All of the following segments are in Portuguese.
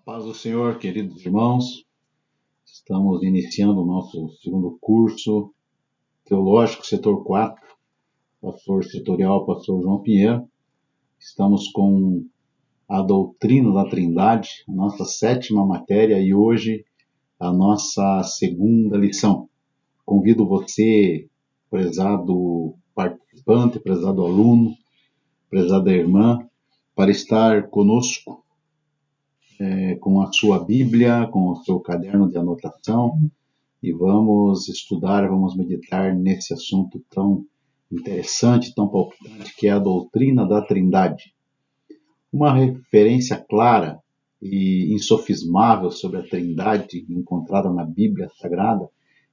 Paz do Senhor, queridos irmãos. Estamos iniciando o nosso segundo curso teológico, setor 4, pastor setorial, pastor João Pinheiro. Estamos com a doutrina da Trindade, a nossa sétima matéria e hoje a nossa segunda lição. Convido você, prezado participante, prezado aluno, prezada irmã, para estar conosco com a sua Bíblia, com o seu caderno de anotação e vamos estudar, vamos meditar nesse assunto tão interessante, tão palpitante, que é a doutrina da Trindade. Uma referência clara e insofismável sobre a Trindade encontrada na Bíblia Sagrada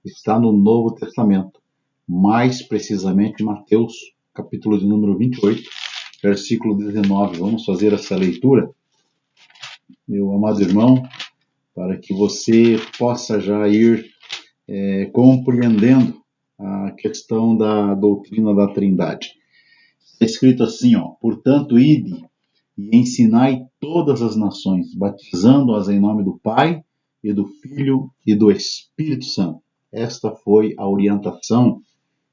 está no Novo Testamento, mais precisamente Mateus, capítulo de número 28, versículo 19. Vamos fazer essa leitura, meu amado irmão, para que você possa já ir compreendendo a questão da doutrina da Trindade. Está escrito assim, portanto, ide e ensinai todas as nações, batizando-as em nome do Pai e do Filho e do Espírito Santo. Esta foi a orientação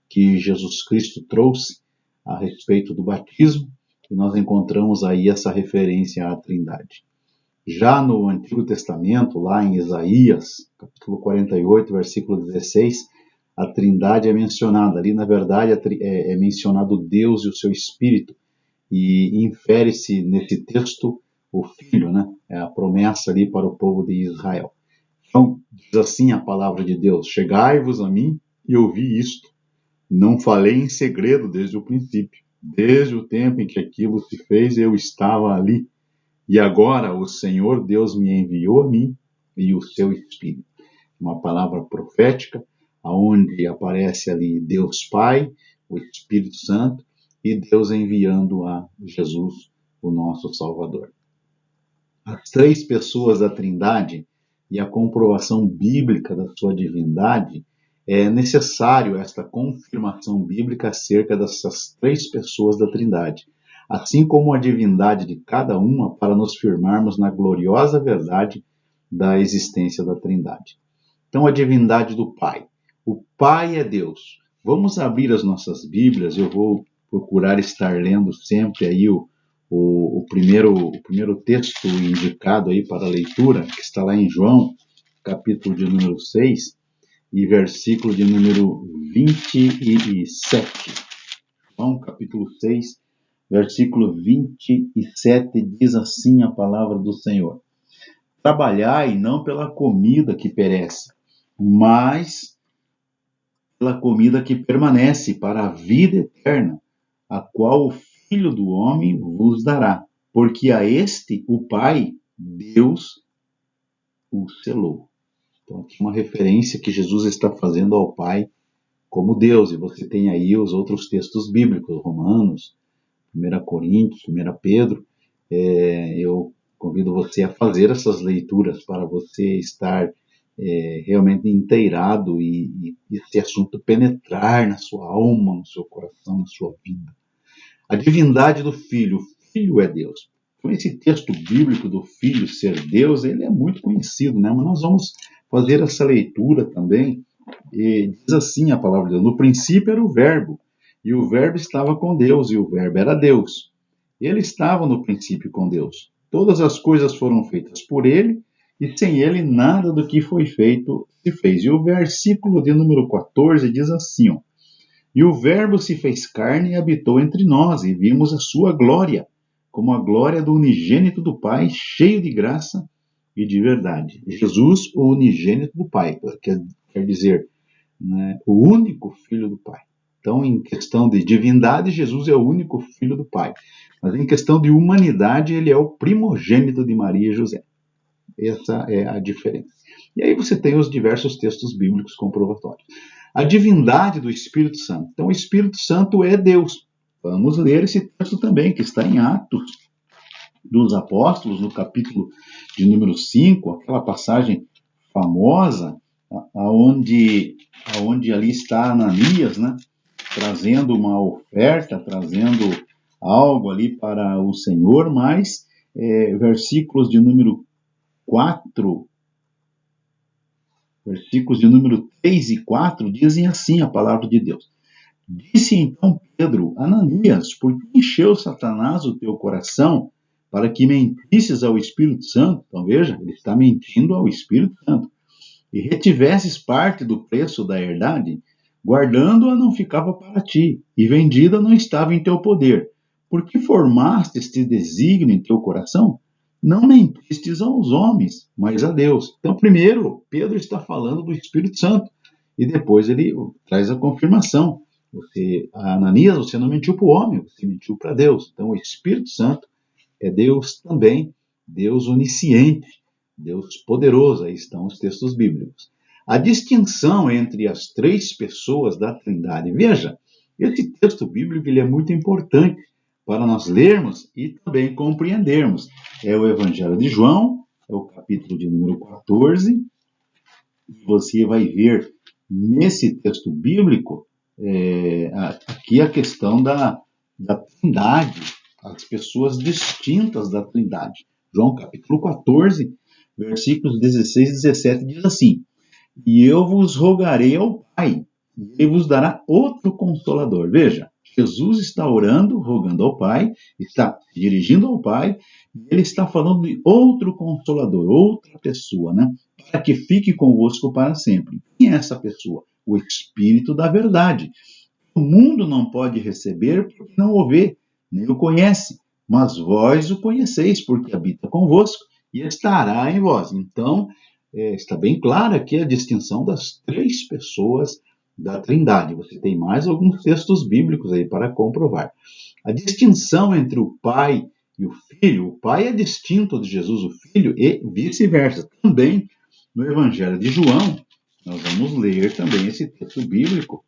que Jesus Cristo trouxe a respeito do batismo, e nós encontramos aí essa referência à Trindade. Já no Antigo Testamento, lá em Isaías, capítulo 48, versículo 16, a Trindade é mencionada. Ali, na verdade, é mencionado Deus e o seu Espírito, e infere-se nesse texto o Filho, né? É a promessa ali para o povo de Israel. Então, diz assim a palavra de Deus: chegai-vos a mim e ouvi isto. Não falei em segredo desde o princípio. Desde o tempo em que aquilo se fez, eu estava ali. E agora o Senhor Deus me enviou a mim e o seu Espírito. Uma palavra profética, onde aparece ali Deus Pai, o Espírito Santo, e Deus enviando a Jesus, o nosso Salvador. As três pessoas da Trindade e a comprovação bíblica da sua divindade, é necessário esta confirmação bíblica acerca dessas três pessoas da Trindade, assim como a divindade de cada uma, para nos firmarmos na gloriosa verdade da existência da Trindade. Então, a divindade do Pai. O Pai é Deus. Vamos abrir as nossas Bíblias, eu vou procurar estar lendo sempre aí o primeiro texto indicado aí para a leitura, que está lá em João, capítulo de número 6, e versículo de número 27. João, capítulo 6, versículo 27, diz assim a palavra do Senhor: trabalhai não pela comida que perece, mas pela comida que permanece para a vida eterna, a qual o Filho do Homem vos dará, porque a este o Pai, Deus, o selou. Então aqui uma referência que Jesus está fazendo ao Pai como Deus, e você tem aí os outros textos bíblicos, Romanos, 1 Coríntios, 1 Pedro. Eu convido você a fazer essas leituras para você estar realmente inteirado e esse assunto penetrar na sua alma, no seu coração, na sua vida. A divindade do Filho. O Filho é Deus. Então, esse texto bíblico do Filho ser Deus, ele é muito conhecido, né? Mas nós vamos fazer essa leitura também. E diz assim a palavra de Deus: no princípio era o Verbo, e o Verbo estava com Deus, e o Verbo era Deus. Ele estava no princípio com Deus. Todas as coisas foram feitas por ele, e sem ele nada do que foi feito se fez. E o versículo de número 14 diz assim, e o Verbo se fez carne e habitou entre nós, e vimos a sua glória, como a glória do unigênito do Pai, cheio de graça e de verdade. Jesus, o unigênito do Pai, quer dizer, né, o único Filho do Pai. Então, em questão de divindade, Jesus é o único Filho do Pai. Mas em questão de humanidade, ele é o primogênito de Maria e José. Essa é a diferença. E aí você tem os diversos textos bíblicos comprovatórios. A divindade do Espírito Santo. Então, o Espírito Santo é Deus. Vamos ler esse texto também, que está em Atos dos Apóstolos, no capítulo de número 5, aquela passagem famosa, onde ali está Ananias, né, trazendo uma oferta, trazendo algo ali para o Senhor, mas versículos de número 4, versículos de número 3 e 4, dizem assim a palavra de Deus. Disse então Pedro, Ananias, por que encheu Satanás o teu coração para que mentisses ao Espírito Santo? Então veja, ele está mentindo ao Espírito Santo. E retivesses parte do preço da herdade, guardando-a não ficava para ti, e vendida não estava em teu poder. Por que formaste este desígnio em teu coração? Não mentistes aos homens, mas a Deus. Então, primeiro, Pedro está falando do Espírito Santo, e depois ele traz a confirmação. Ananias, você não mentiu para o homem, você mentiu para Deus. Então, o Espírito Santo é Deus também, Deus onisciente, Deus poderoso. Aí estão os textos bíblicos. A distinção entre as três pessoas da Trindade. Veja, esse texto bíblico ele é muito importante para nós lermos e também compreendermos. É o Evangelho de João, é o capítulo de número 14, e você vai ver nesse texto bíblico aqui a questão da Trindade, as pessoas distintas da Trindade. João capítulo 14, versículos 16 e 17 diz assim: E eu vos rogarei ao Pai, e ele vos dará outro Consolador. Veja, Jesus está orando, rogando ao Pai, está se dirigindo ao Pai, e ele está falando de outro Consolador, outra pessoa, né? Para que fique convosco para sempre. Quem é essa pessoa? O Espírito da Verdade. O mundo não pode receber porque não o vê, nem o conhece, mas vós o conheceis, porque habita convosco e estará em vós. Então, está bem clara aqui a distinção das três pessoas da Trindade. Você tem mais alguns textos bíblicos aí para comprovar. A distinção entre o Pai e o Filho, o Pai é distinto de Jesus, o Filho, e vice-versa. Também no Evangelho de João, nós vamos ler também esse texto bíblico.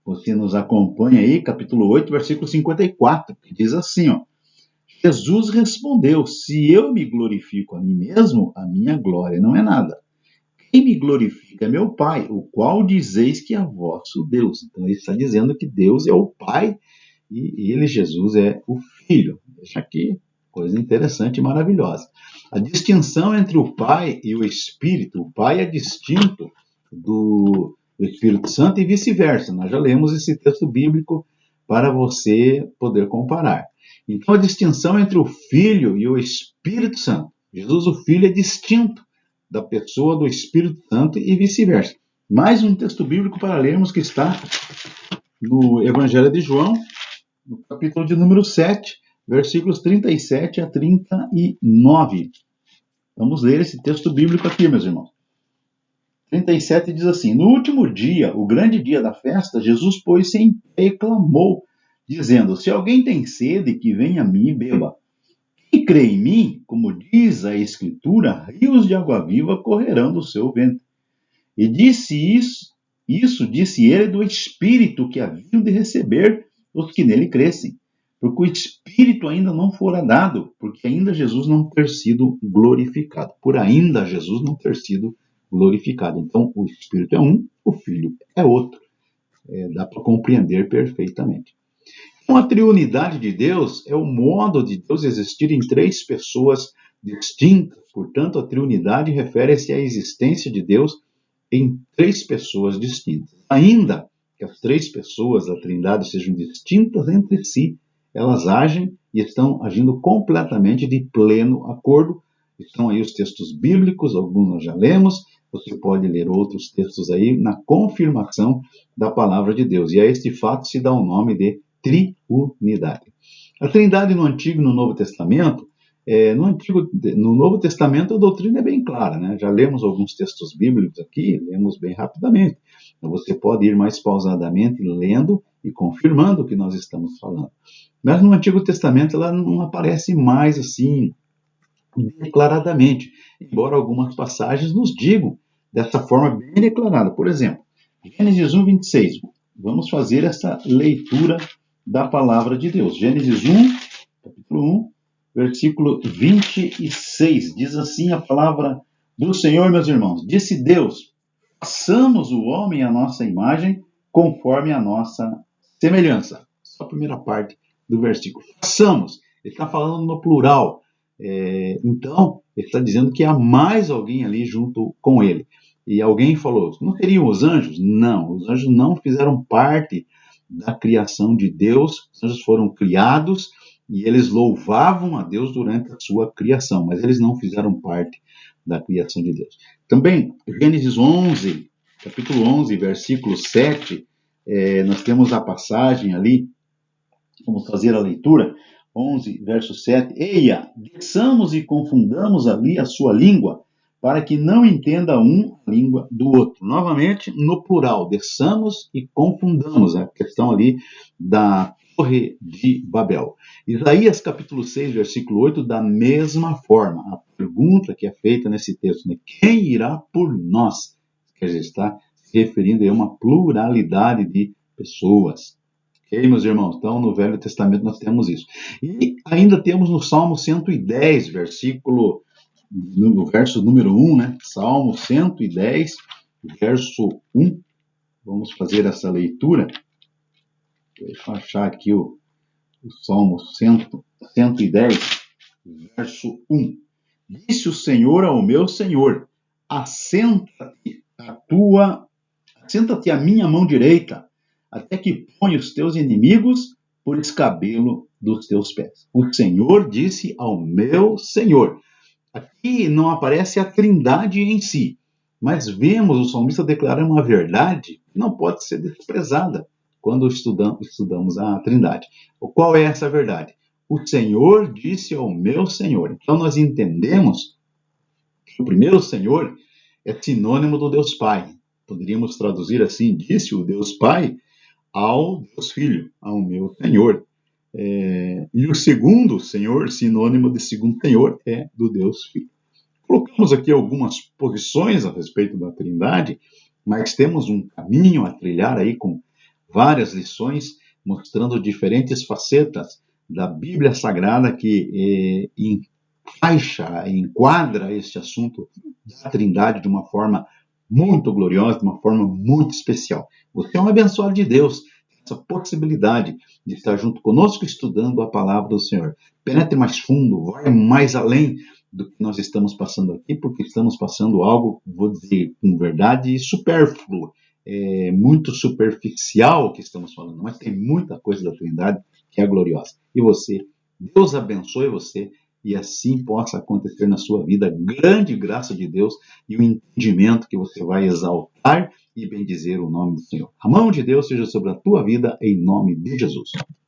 Você nos acompanha aí, capítulo 8, versículo 54, que diz assim, ó: Jesus respondeu, se eu me glorifico a mim mesmo, a minha glória não é nada. Quem me glorifica é meu Pai, o qual dizeis que é vosso Deus. Então ele está dizendo que Deus é o Pai e ele, Jesus, é o Filho. Veja aqui, coisa interessante e maravilhosa. A distinção entre o Pai e o Espírito. O Pai é distinto do Espírito Santo e vice-versa. Nós já lemos esse texto bíblico para você poder comparar. Então, a distinção entre o Filho e o Espírito Santo. Jesus, o Filho, é distinto da pessoa do Espírito Santo e vice-versa. Mais um texto bíblico para lermos que está no Evangelho de João, no capítulo de número 7, versículos 37 a 39. Vamos ler esse texto bíblico aqui, meus irmãos. 37 diz assim: No último dia, o grande dia da festa, Jesus pôs-se em pé e clamou, dizendo: Se alguém tem sede, que venha a mim e beba. Quem crê em mim, como diz a Escritura, rios de água viva correrão do seu ventre. E disse isso disse ele do Espírito que haviam de receber os que nele crescem, porque o Espírito ainda não fora dado, porque ainda Jesus não ter sido glorificado. Por ainda Jesus não ter sido glorificado. Então, o Espírito é um, o Filho é outro. Dá para compreender perfeitamente. Então, a triunidade de Deus é o modo de Deus existir em três pessoas distintas. Portanto, a triunidade refere-se à existência de Deus em três pessoas distintas. Ainda que as três pessoas da Trindade sejam distintas entre si, elas agem e estão agindo completamente de pleno acordo. Estão aí os textos bíblicos, alguns nós já lemos, você pode ler outros textos aí na confirmação da palavra de Deus. E a este fato se dá o nome de triunidade. A Trindade no Antigo e no Novo Testamento, no Novo Testamento a doutrina é bem clara, né? Já lemos alguns textos bíblicos aqui, lemos bem rapidamente. Então você pode ir mais pausadamente lendo e confirmando o que nós estamos falando. Mas no Antigo Testamento ela não aparece mais assim declaradamente, embora algumas passagens nos digam dessa forma bem declarada. Por exemplo, Gênesis 1, 26. Vamos fazer essa leitura da palavra de Deus. Gênesis 1, capítulo 1, versículo 26. Diz assim a palavra do Senhor, meus irmãos. Disse Deus: façamos o homem à nossa imagem, conforme a nossa semelhança. Só a primeira parte do versículo. Façamos. Ele está falando no plural. Então, Ele está dizendo que há mais alguém ali junto com ele. E alguém falou, não seriam os anjos? Não, os anjos não fizeram parte da criação de Deus. Os anjos foram criados e eles louvavam a Deus durante a sua criação, mas eles não fizeram parte da criação de Deus. Também, Gênesis 11, capítulo 11, versículo 7, nós temos a passagem ali, vamos fazer a leitura, 11, verso 7. Eia, desçamos e confundamos ali a sua língua, para que não entenda um a língua do outro. Novamente, no plural, desçamos e confundamos, a questão ali da Torre de Babel. Isaías capítulo 6, versículo 8, da mesma forma, a pergunta que é feita nesse texto, né? Quem irá por nós? Quer dizer, está se referindo a uma pluralidade de pessoas. Ok, meus irmãos? Então, no Velho Testamento nós temos isso. E ainda temos no Salmo 110, no verso número 1, né? Salmo 110, verso 1. Vamos fazer essa leitura. Deixa eu achar aqui o Salmo 110, verso 1. Disse o Senhor ao meu Senhor, assenta-te à minha mão direita, até que ponha os teus inimigos por escabelo dos teus pés. O Senhor disse ao meu Senhor. Aqui não aparece a trindade em si, mas vemos o salmista declarando uma verdade que não pode ser desprezada quando estudamos a trindade. Qual é essa verdade? O Senhor disse ao meu Senhor. Então nós entendemos que o primeiro Senhor é sinônimo do Deus Pai. Poderíamos traduzir assim, disse o Deus Pai ao Deus Filho, ao meu Senhor. E o segundo Senhor, sinônimo de segundo Senhor, é do Deus Filho. Colocamos aqui algumas posições a respeito da Trindade, mas temos um caminho a trilhar aí com várias lições, mostrando diferentes facetas da Bíblia Sagrada que enquadra este assunto da Trindade de uma forma muito gloriosa, de uma forma muito especial. Você é um abençoado de Deus, essa possibilidade de estar junto conosco estudando a palavra do Senhor. Penetre mais fundo, vai mais além do que nós estamos passando aqui, porque estamos passando algo, vou dizer, com verdade, supérfluo, muito superficial que estamos falando, mas tem muita coisa da Trindade que é gloriosa. E você, Deus abençoe você, e assim possa acontecer na sua vida a grande graça de Deus e o entendimento que você vai exaltar e bendizer o nome do Senhor. A mão de Deus seja sobre a tua vida, em nome de Jesus.